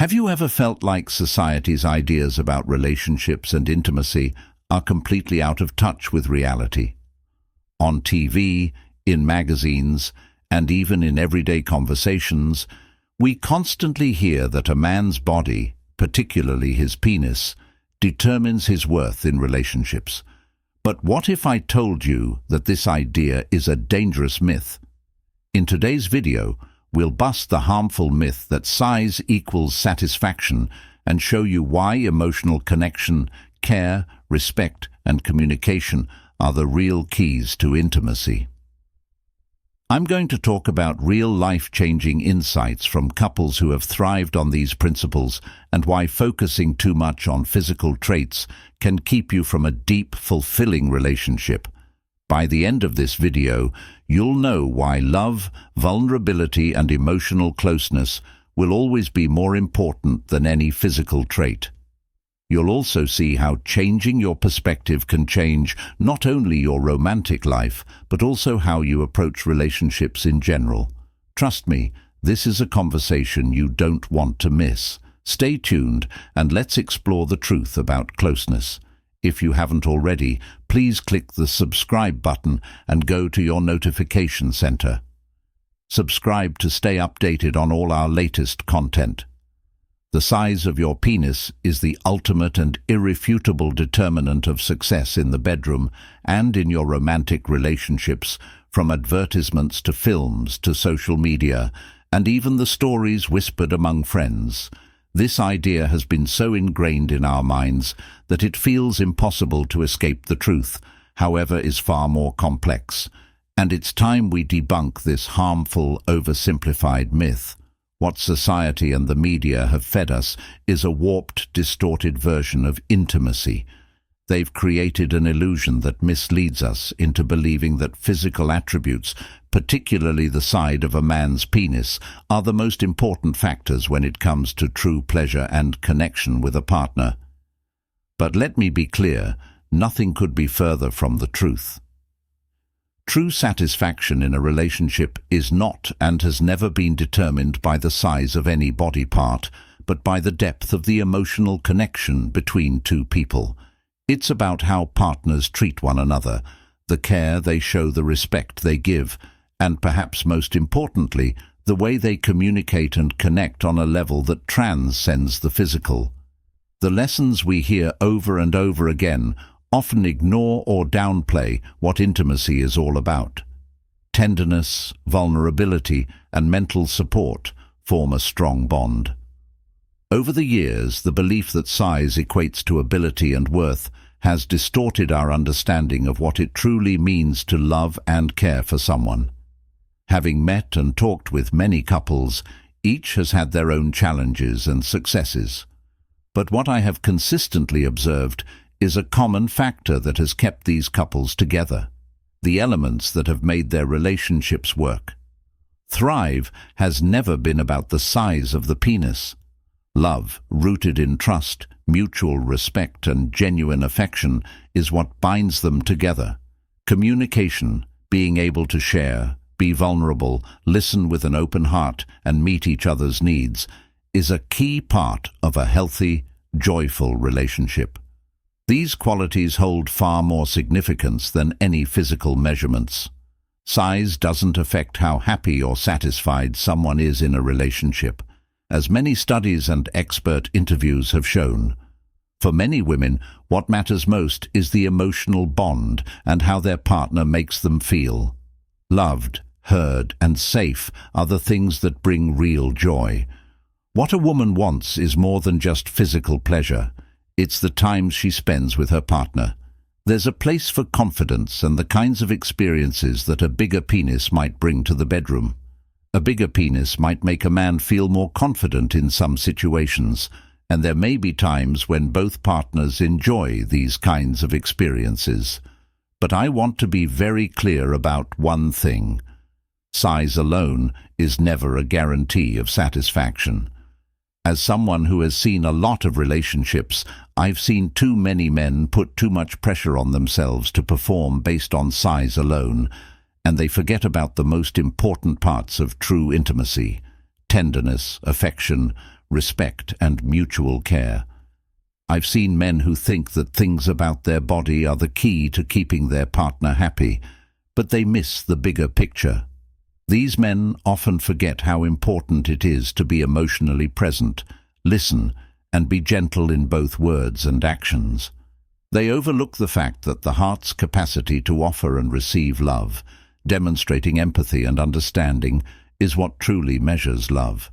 Have you ever felt like society's ideas about relationships and intimacy are completely out of touch with reality? On TV, in magazines, and even in everyday conversations, we constantly hear that a man's body, particularly his penis, determines his worth in relationships. But what if I told you that this idea is a dangerous myth? In today's video, we'll bust the harmful myth that size equals satisfaction and show you why emotional connection, care, respect, and communication are the real keys to intimacy. I'm going to talk about real life-changing insights from couples who have thrived on these principles and why focusing too much on physical traits can keep you from a deep, fulfilling relationship. By the end of this video, you'll know why love, vulnerability, and emotional closeness will always be more important than any physical trait. You'll also see how changing your perspective can change not only your romantic life, but also how you approach relationships in general. Trust me, this is a conversation you don't want to miss. Stay tuned and let's explore the truth about closeness. If you haven't already, please click the subscribe button and go to your notification center. Subscribe to stay updated on all our latest content. The size of your penis is the ultimate and irrefutable determinant of success in the bedroom and in your romantic relationships, from advertisements to films to social media, and even the stories whispered among friends. This idea has been so ingrained in our minds that it feels impossible to escape the truth, however, is far more complex. And it's time we debunk this harmful, oversimplified myth. What society and the media have fed us is a warped, distorted version of intimacy. They've created an illusion that misleads us into believing that physical attributes, particularly the side of a man's penis, are the most important factors when it comes to true pleasure and connection with a partner. But let me be clear, nothing could be further from the truth. True satisfaction in a relationship is not and has never been determined by the size of any body part, but by the depth of the emotional connection between two people. It's about how partners treat one another, the care they show, the respect they give, and perhaps most importantly, the way they communicate and connect on a level that transcends the physical. The lessons we hear over and over again often ignore or downplay what intimacy is all about. Tenderness, vulnerability, and mental support form a strong bond. Over the years, the belief that size equates to ability and worth has distorted our understanding of what it truly means to love and care for someone. Having met and talked with many couples, each has had their own challenges and successes. But what I have consistently observed is a common factor that has kept these couples together, the elements that have made their relationships work. Thrive has never been about the size of the penis. Love, rooted in trust, mutual respect, and genuine affection, is what binds them together. Communication, being able to share, be vulnerable, listen with an open heart, and meet each other's needs, is a key part of a healthy, joyful relationship. These qualities hold far more significance than any physical measurements. Size doesn't affect how happy or satisfied someone is in a relationship, as many studies and expert interviews have shown. For many women, what matters most is the emotional bond and how their partner makes them feel. Loved, heard, and safe are the things that bring real joy. What a woman wants is more than just physical pleasure. It's the time she spends with her partner. There's a place for confidence and the kinds of experiences that a bigger penis might bring to the bedroom. A bigger penis might make a man feel more confident in some situations, and there may be times when both partners enjoy these kinds of experiences. But I want to be very clear about one thing. Size alone is never a guarantee of satisfaction. As someone who has seen a lot of relationships, I've seen too many men put too much pressure on themselves to perform based on size alone, and they forget about the most important parts of true intimacy: tenderness, affection, respect, and mutual care. I've seen men who think that things about their body are the key to keeping their partner happy, but they miss the bigger picture. These men often forget how important it is to be emotionally present, listen, and be gentle in both words and actions. They overlook the fact that the heart's capacity to offer and receive love, demonstrating empathy and understanding, is what truly measures love.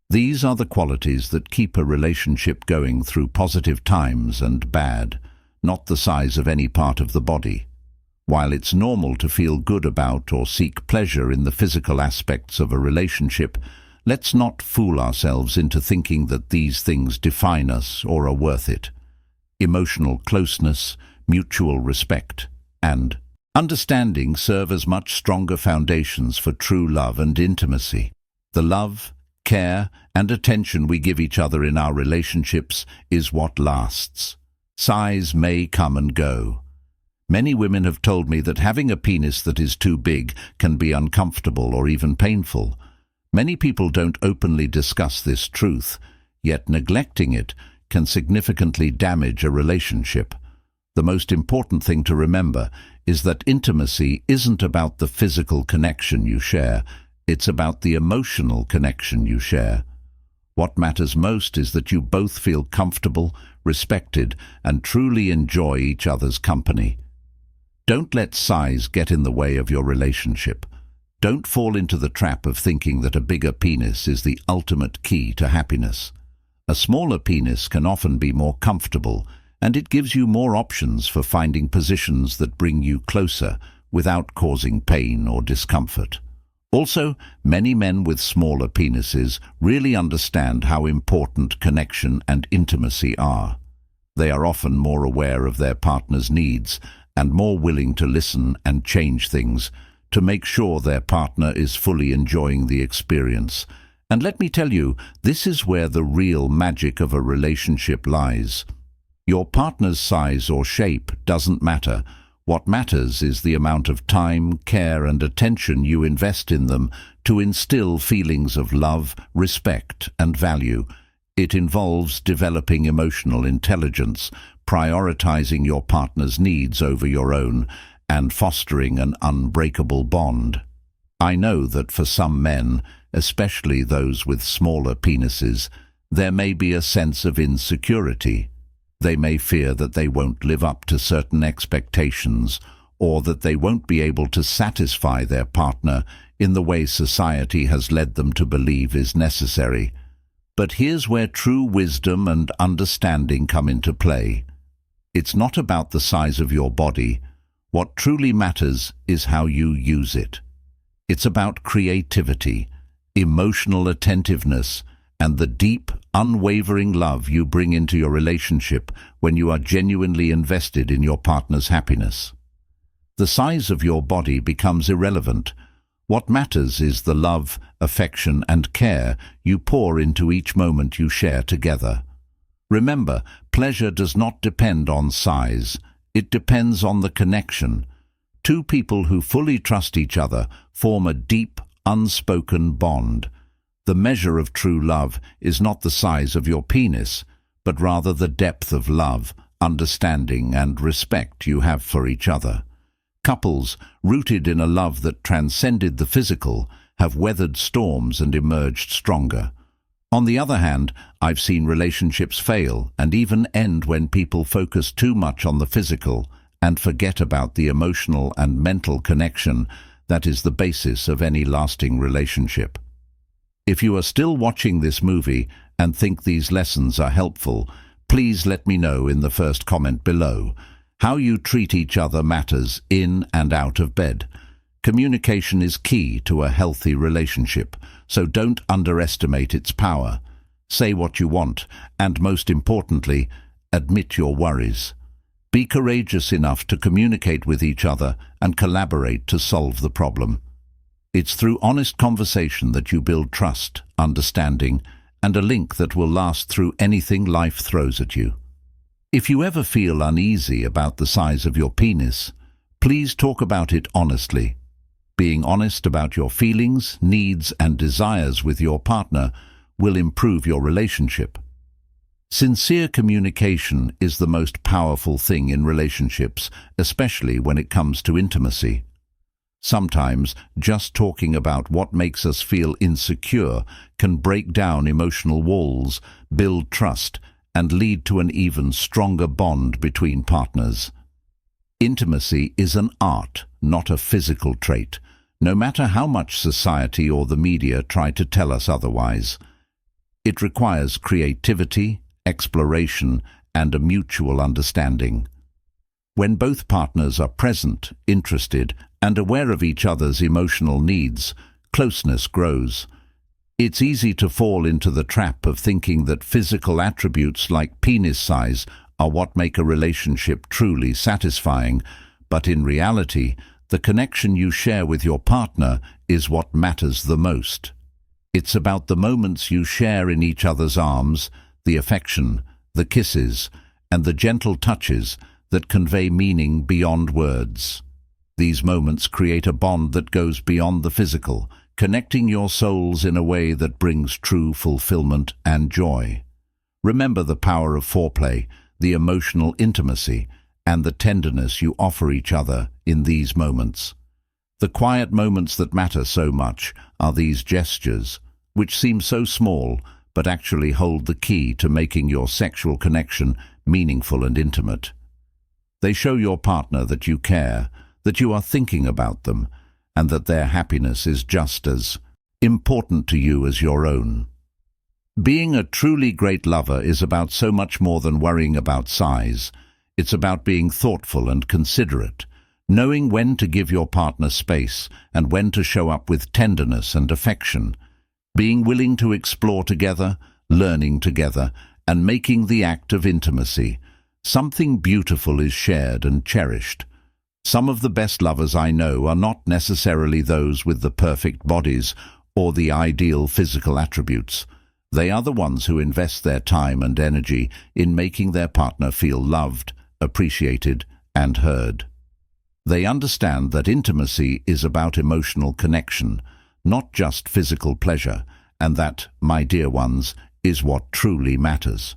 These are the qualities that keep a relationship going through positive times and bad, not the size of any part of the body. While it's normal to feel good about or seek pleasure in the physical aspects of a relationship, let's not fool ourselves into thinking that these things define us or are worth it. Emotional closeness, mutual respect, and understanding serve as much stronger foundations for true love and intimacy. The love, care, and attention we give each other in our relationships is what lasts. Size may come and go. Many women have told me that having a penis that is too big can be uncomfortable or even painful. Many people don't openly discuss this truth, yet neglecting it can significantly damage a relationship. The most important thing to remember is that intimacy isn't about the physical connection you share, it's about the emotional connection you share. What matters most is that you both feel comfortable, respected, and truly enjoy each other's company. Don't let size get in the way of your relationship. Don't fall into the trap of thinking that a bigger penis is the ultimate key to happiness. A smaller penis can often be more comfortable, and it gives you more options for finding positions that bring you closer without causing pain or discomfort. Also, many men with smaller penises really understand how important connection and intimacy are. They are often more aware of their partner's needs and more willing to listen and change things to make sure their partner is fully enjoying the experience. And let me tell you, this is where the real magic of a relationship lies. Your partner's size or shape doesn't matter. What matters is the amount of time, care, and attention you invest in them to instill feelings of love, respect, and value. It involves developing emotional intelligence, prioritizing your partner's needs over your own, and fostering an unbreakable bond. I know that for some men, especially those with smaller penises, there may be a sense of insecurity. They may fear that they won't live up to certain expectations, or that they won't be able to satisfy their partner in the way society has led them to believe is necessary. But here's where true wisdom and understanding come into play. It's not about the size of your body. What truly matters is how you use it. It's about creativity, emotional attentiveness, and the deep, unwavering love you bring into your relationship when you are genuinely invested in your partner's happiness. The size of your body becomes irrelevant. What matters is the love, affection, and care you pour into each moment you share together. Remember, pleasure does not depend on size. It depends on the connection. Two people who fully trust each other form a deep, unspoken bond. The measure of true love is not the size of your penis, but rather the depth of love, understanding, and respect you have for each other. Couples, rooted in a love that transcended the physical, have weathered storms and emerged stronger. On the other hand, I've seen relationships fail and even end when people focus too much on the physical and forget about the emotional and mental connection that is the basis of any lasting relationship. If you are still watching this movie and think these lessons are helpful, please let me know in the first comment below. How you treat each other matters in and out of bed. Communication is key to a healthy relationship, so don't underestimate its power. Say what you want, and most importantly, admit your worries. Be courageous enough to communicate with each other and collaborate to solve the problem. It's through honest conversation that you build trust, understanding, and a link that will last through anything life throws at you. If you ever feel uneasy about the size of your penis, please talk about it honestly. Being honest about your feelings, needs, and desires with your partner will improve your relationship. Sincere communication is the most powerful thing in relationships, especially when it comes to intimacy. Sometimes, just talking about what makes us feel insecure can break down emotional walls, build trust, and lead to an even stronger bond between partners. Intimacy is an art, not a physical trait, no matter how much society or the media try to tell us otherwise. It requires creativity, exploration, and a mutual understanding. When both partners are present, interested, and aware of each other's emotional needs, closeness grows. It's easy to fall into the trap of thinking that physical attributes like penis size are what make a relationship truly satisfying, but in reality, the connection you share with your partner is what matters the most. It's about the moments you share in each other's arms, the affection, the kisses, and the gentle touches that convey meaning beyond words. These moments create a bond that goes beyond the physical, connecting your souls in a way that brings true fulfillment and joy. Remember the power of foreplay, the emotional intimacy, and the tenderness you offer each other in these moments. The quiet moments that matter so much are these gestures, which seem so small, but actually hold the key to making your sexual connection meaningful and intimate. They show your partner that you care, that you are thinking about them, and that their happiness is just as important to you as your own. Being a truly great lover is about so much more than worrying about size. It's about being thoughtful and considerate, knowing when to give your partner space and when to show up with tenderness and affection, being willing to explore together, learning together, and making the act of intimacy. Something beautiful is shared and cherished. Some of the best lovers I know are not necessarily those with the perfect bodies or the ideal physical attributes. They are the ones who invest their time and energy in making their partner feel loved, appreciated, and heard. They understand that intimacy is about emotional connection, not just physical pleasure, and that, my dear ones, is what truly matters.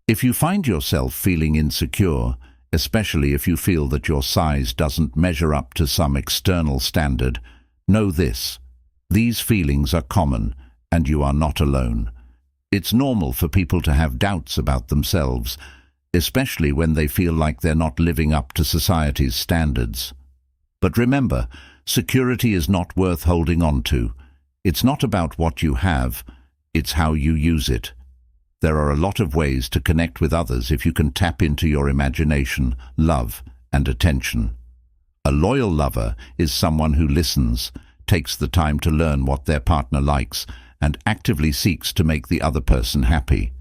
If you find yourself feeling insecure, especially if you feel that your size doesn't measure up to some external standard, know this: these feelings are common, and you are not alone. It's normal for people to have doubts about themselves, especially when they feel like they're not living up to society's standards. But remember, security is not worth holding on to. It's not about what you have, it's how you use it. There are a lot of ways to connect with others if you can tap into your imagination, love, and attention. A loyal lover is someone who listens, takes the time to learn what their partner likes, and actively seeks to make the other person happy.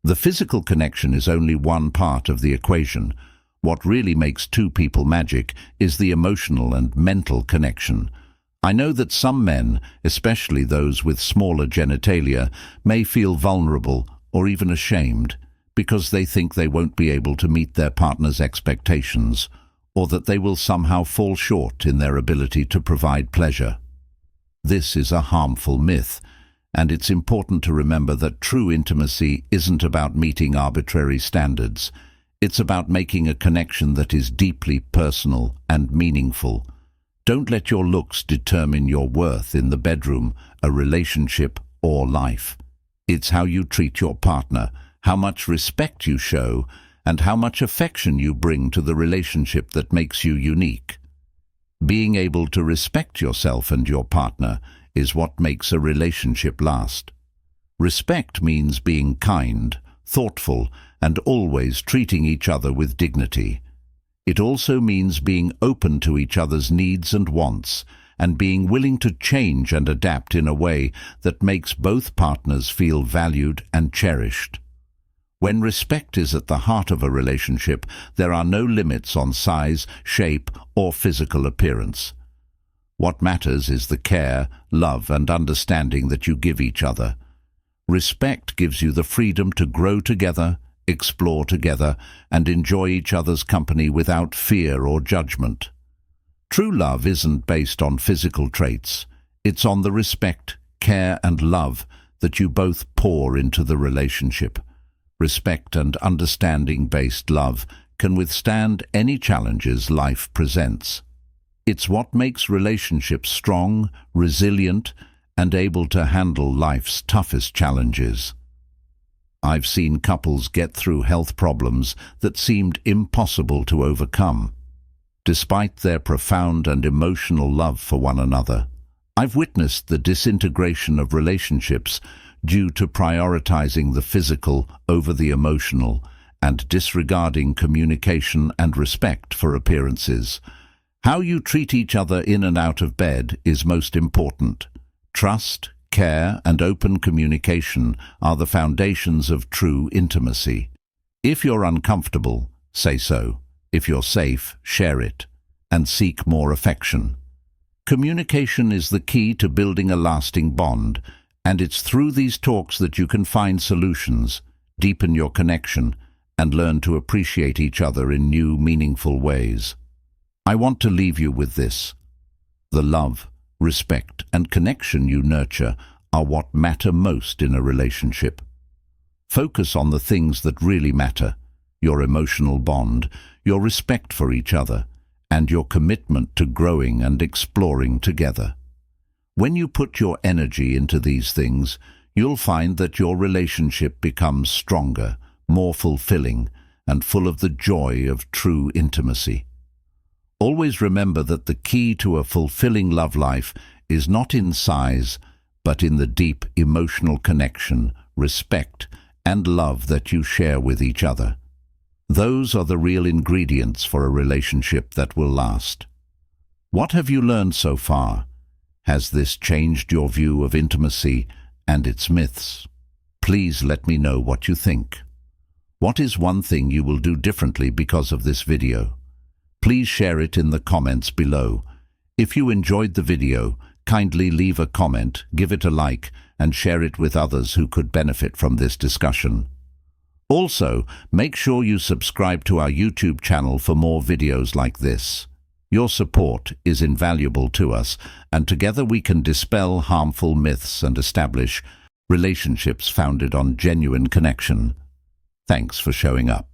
The physical connection is only one part of the equation. What really makes two people magic is the emotional and mental connection. I know that some men, especially those with smaller genitalia, may feel vulnerable or even ashamed because they think they won't be able to meet their partner's expectations, or that they will somehow fall short in their ability to provide pleasure. This is a harmful myth, and it's important to remember that true intimacy isn't about meeting arbitrary standards. It's about making a connection that is deeply personal and meaningful. Don't let your looks determine your worth in the bedroom, a relationship, or life. It's how you treat your partner, how much respect you show, and how much affection you bring to the relationship that makes you unique. Being able to respect yourself and your partner is what makes a relationship last. Respect means being kind, thoughtful, and always treating each other with dignity. It also means being open to each other's needs and wants, and being willing to change and adapt in a way that makes both partners feel valued and cherished. When respect is at the heart of a relationship, there are no limits on size, shape, or physical appearance. What matters is the care, love, and understanding that you give each other. Respect gives you the freedom to grow together, explore together, and enjoy each other's company without fear or judgment. True love isn't based on physical traits. It's on the respect, care, and love that you both pour into the relationship. Respect and understanding-based love can withstand any challenges life presents. It's what makes relationships strong, resilient, and able to handle life's toughest challenges. I've seen couples get through health problems that seemed impossible to overcome. Despite their profound and emotional love for one another, I've witnessed the disintegration of relationships due to prioritizing the physical over the emotional and disregarding communication and respect for appearances. How you treat each other in and out of bed is most important. Trust, care, and open communication are the foundations of true intimacy. If you're uncomfortable, say so. If you're safe, share it, and seek more affection. Communication is the key to building a lasting bond, and it's through these talks that you can find solutions, deepen your connection, and learn to appreciate each other in new, meaningful ways. I want to leave you with this. The love, respect, and connection you nurture are what matter most in a relationship. Focus on the things that really matter: your emotional bond, your respect for each other, and your commitment to growing and exploring together. When you put your energy into these things, you'll find that your relationship becomes stronger, more fulfilling, and full of the joy of true intimacy. Always remember that the key to a fulfilling love life is not in size, but in the deep emotional connection, respect, and love that you share with each other. Those are the real ingredients for a relationship that will last. What have you learned so far? Has this changed your view of intimacy and its myths? Please let me know what you think. What is one thing you will do differently because of this video? Please share it in the comments below. If you enjoyed the video, kindly leave a comment, give it a like, and share it with others who could benefit from this discussion. Also, make sure you subscribe to our YouTube channel for more videos like this. Your support is invaluable to us, and together we can dispel harmful myths and establish relationships founded on genuine connection. Thanks for showing up.